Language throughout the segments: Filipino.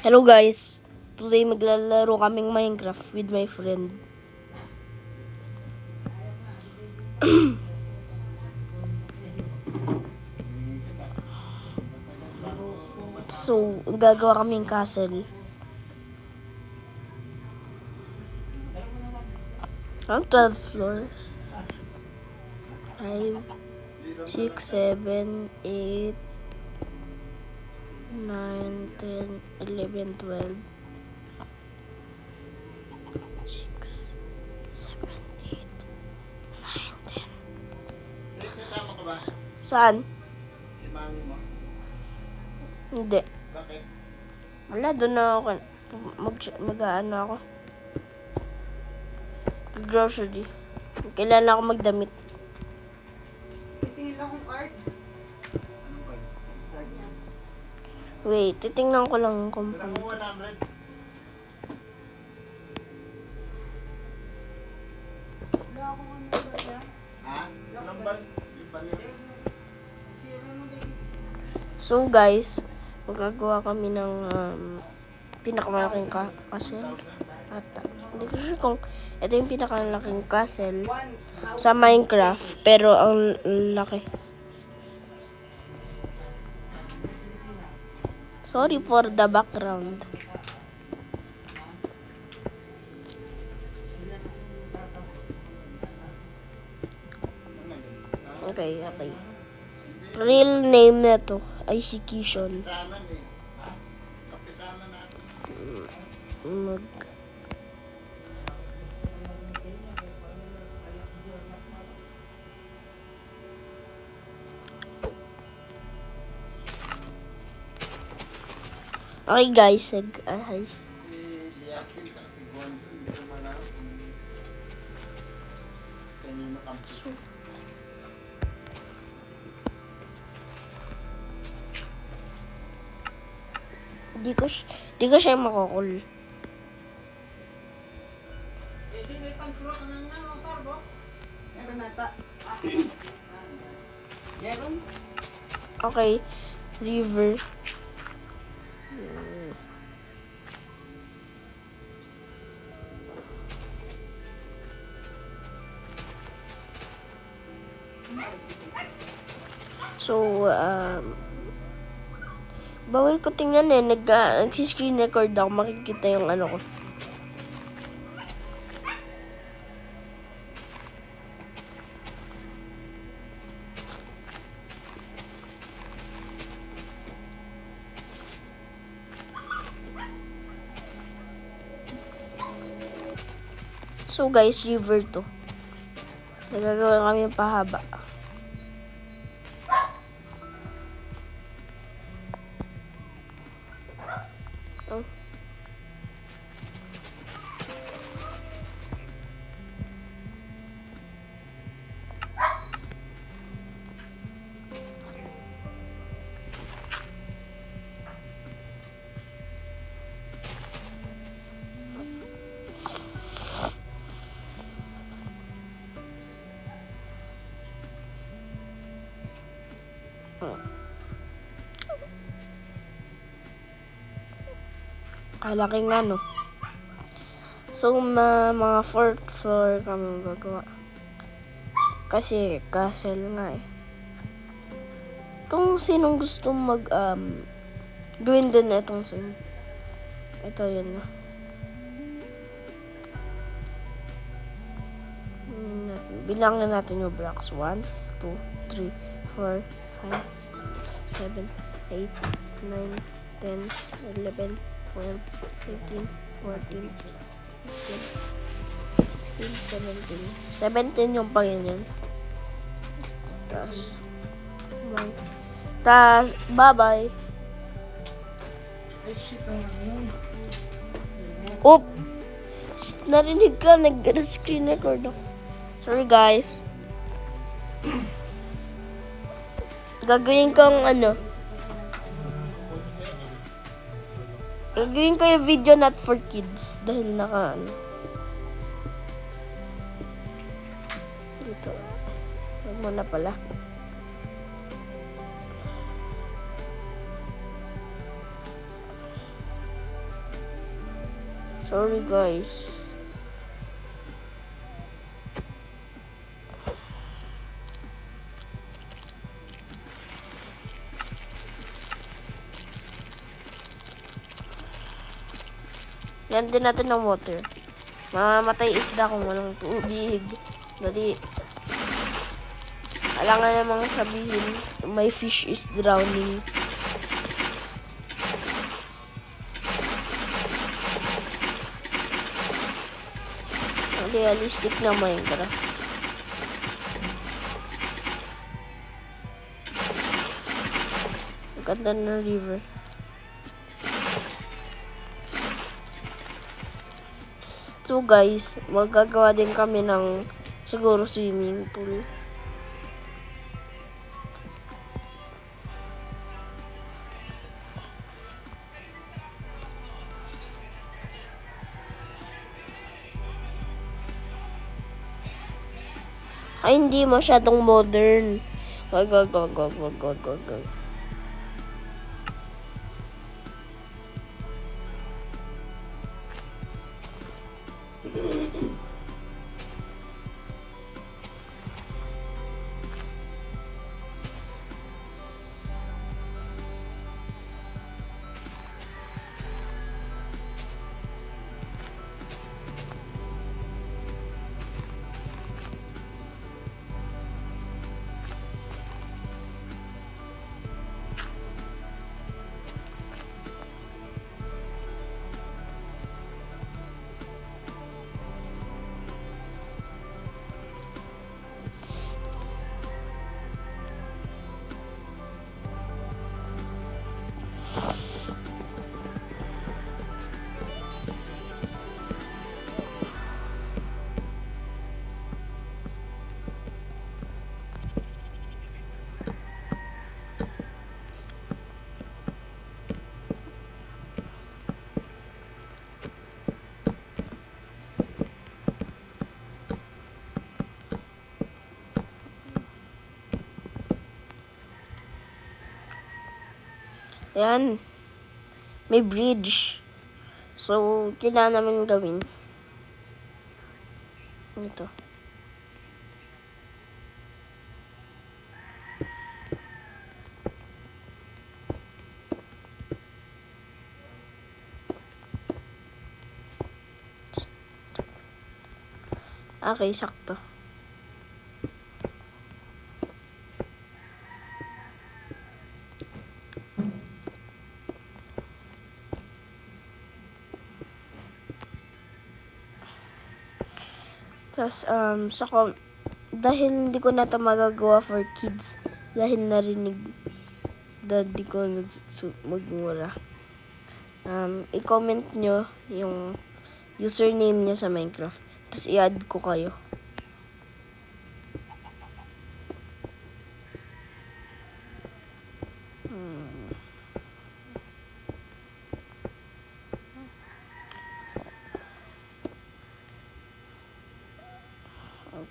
Hello guys, today maglalaro kaming Minecraft with my friend. So, gagawa kaming castle. Ang 12 floors. 5, 6, 7, 8, 9, 10, 11, 12. 6, 7, 8, 9, 10. Sasama ka ba? Saan? Kay mami mo? Hindi. Bakit? Wala, doon na ako. Mag-ano ako. Grocery. Kailangan ako magdamit. Tingin lang kung art. Ano ba? Isag niya. Wait, titingnan ko lang ang Dala compound. mo 100. Wala akong ano ba yan? Ha? Ilang bal? Yung baril? Sira mo din. So guys, magagawa kami ng pinakamalaking castle. At hindi ko sure kung ito yung pinakamalaking castle sa Minecraft, pero ang laki. Sorry for the background. Okay. Real name na to, Execution. Kapisanan eh. Ha? Kapisanan natin. Okay guys, Si Liakin at si Gonzo, hindi ko malaman kung kanino kampi. di ko siya makukul. Eh, sino may panturo ka ng ano, parbo? Meron nata. Meron? Okay, river. So, bawal ko tingnan eh. Nag-screen record ako. Makikita yung ano ko. So guys, river to. Nagagawa kami yung pahaba. Oh. Kalaki nga no. So mga 4th floor kami gagawa. Kasi castle nga eh. Kung sinong gusto gawin din itong sim. Ito yun na. Bilangin natin yung blocks. 1, 2, 3, 4, 5, 6, 7, 8, 9, 10, 11, 12, 13, 14, 15, 16, 17. 17 yung pangyan. Tas, bye-bye. Ay, shit, ang ano. Oop! Narinig ka, nag-screen record ako. Sorry guys. Gagawin kong ano. Gagawin ko yung video not for kids. Dahil naka ano. Dito. Huwag mo na pala. Sorry guys. Yan din natin ng water. Mamamatay isda kung walang tubig. Dali. Kailangan namang sabihin, my fish is drowning. Realistic na Minecraft. Ang ganda ng river. So guys, magagawa din kami ng siguro swimming pool. Ay, hindi masyadong modern. Wag. Ayan. May bridge. So, kailangan namin gawin. Ito. Okay, sakto. Tapos, dahil hindi ko na ito magagawa for kids, dahil narinig daddy ko magmura. I-comment nyo yung username niya sa Minecraft. Tapos, i-add ko kayo.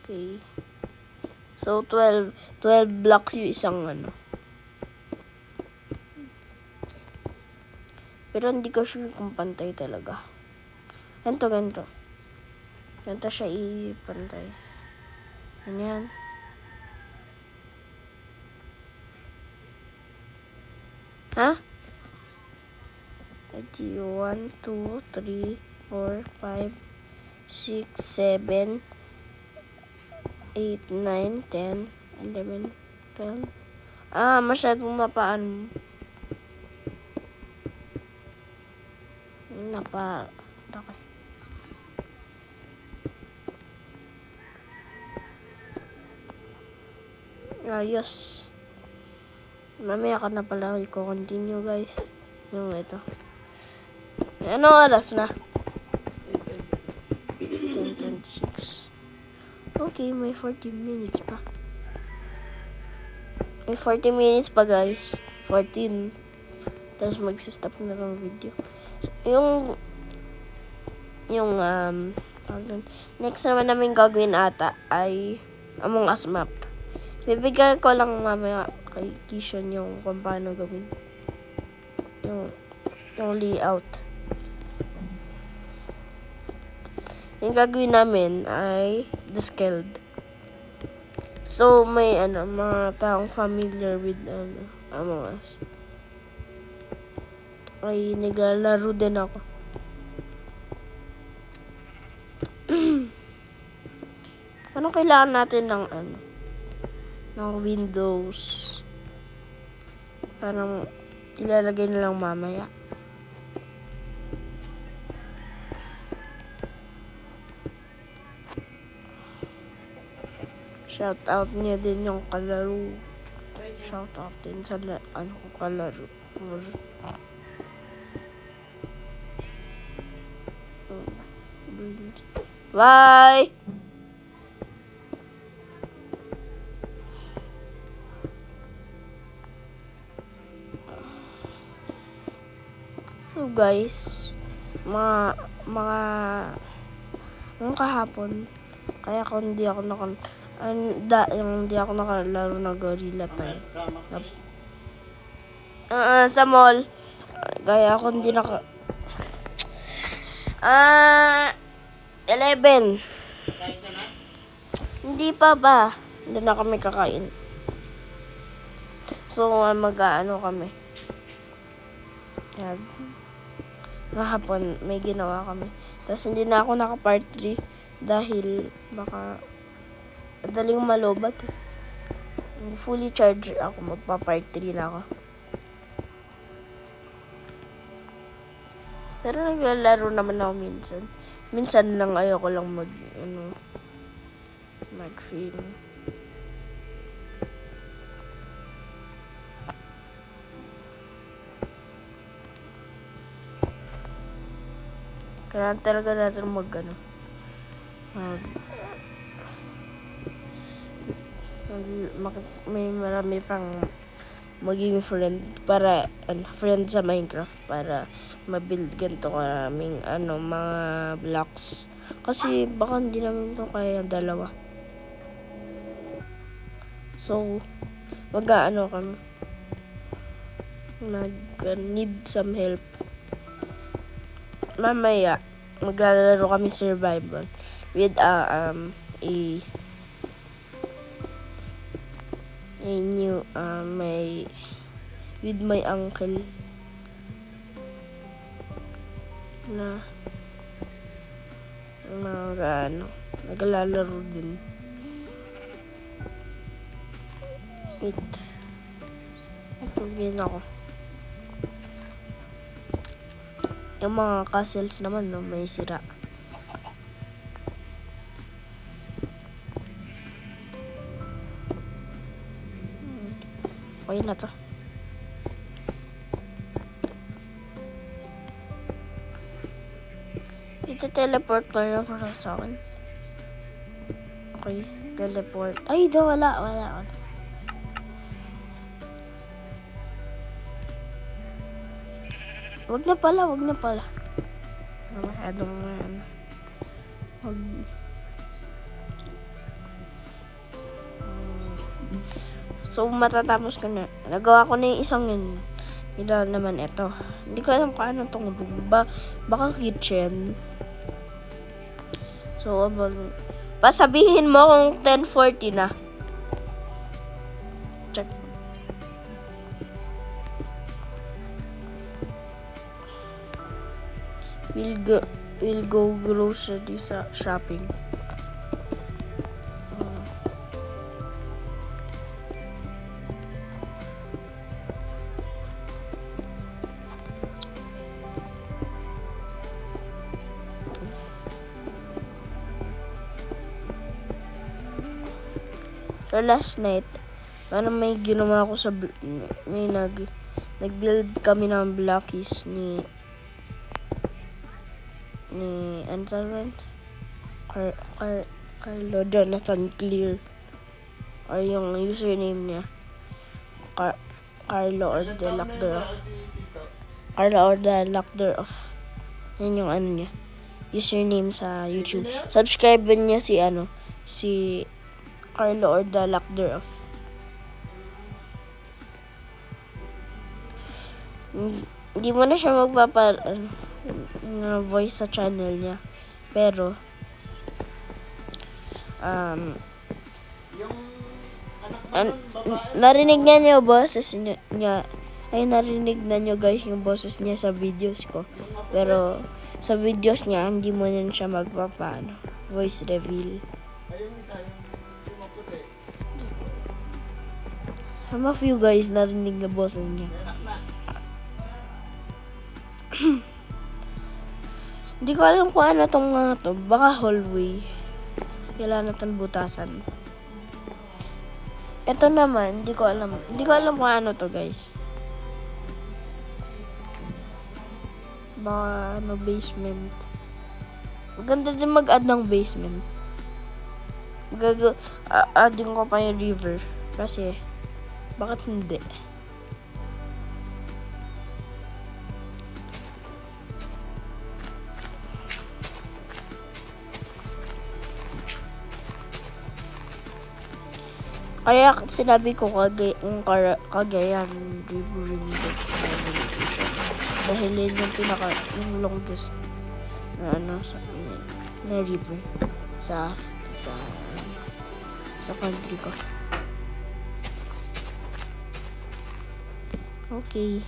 Okay. So, 12 blocks yung isang ano. Pero hindi ko sure kung pantay talaga. Ganito. Ganito siya ipantay. Ganyan. Ha? Edi 1, 2, 3, 4, 5, 6, 7, 8, 9, 10, 11, 12. Masyadong napaan. Okay. Ayos. Mamaya ka na pala i-continue guys. Yung ito. Ano oras na? 10:26. Okay, may 40 minutes pa. May 40 minutes pa guys. 14. Tapos mag-stop na lang video. So, next naman namin gagawin ata ay Among Us map. Bibigay ko lang mamaya kay Kishon yung kung paano gawin. Yung layout. yung gagawin namin ay The Skeld. So, may mga taong familiar with Among Us. Ay, naglalaro din ako. Anong kailangan natin ng Windows? Parang ilalagay na lang mamaya. Shout out niya din yung kalaro. Shout out din sa ko kalaro. Bye! So guys, mga kahapon, kaya hindi ako nakalaro ng Gorilla Time. Sa mall, kaya ako hindi 11. Hindi pa ba? Hindi na kami kakain. So, mag-ano kami. Yan. Hapon, may ginawa kami. Tapos, hindi na ako naka-part 3 dahil baka madaling malobat. Fully charged ako. Magpa-part 3 na ako. Pero naglalaro naman ako minsan. Minsan lang ayoko lang mag-film. Kailangan talaga natin may marami pang maging friend para friend sa Minecraft para ma-build ganito karaming mga blocks. Kasi baka hindi namin ito kaya dalawa. So, kami. Need some help. Mamaya, maglalaro kami survival with a new with my uncle na naglalaro din. Ito ako. Yung mga castles naman, may sira. Okay na to. Ito-teleport ko na para sa akin. Okay, teleport. Ay, wala. Wag na pala. Masyadong So, matatapos ko na. Nagawa ko na yung isang yun. Ito naman ito. Hindi ko alam kung anong itong room. Baka kitchen. So, pasabihin mo kung 10:40 na. Check. We'll go grocery sa shopping. So last night, parang may ginawa ko nag-build kami ng blockies ni Carlo Jonathan Clear, or yung username niya Carlo or the Lactor of yan yung niya username sa YouTube. Subscribe niya si Carlo or the Lactor of. Hindi mo na siya voice sa channel niya, pero Yung anak mo an- nun, babae. narinig nga niyo boses niya. Ay, narinig na niyo guys yung boses niya sa videos ko. Pero sa videos niya, hindi mo nun siya magpapaano. Voice reveal. Ay, yung isa, yung maputi. Some of you guys narinig na boses niya. May anak na. Hindi ko alam kung ano tong mga to. Baka hallway. Kailangan natin butasan. Ito naman, hindi ko alam. Hindi ko alam kung ano to guys. Baka ano, basement. Maganda din mag-add ng basement. Adding ko pa yung river. Kasi, bakit hindi? Kaya sinabi ko Cagayan River Ring. Dahil yun yung yung longest na ano na river sa country ko. Okay.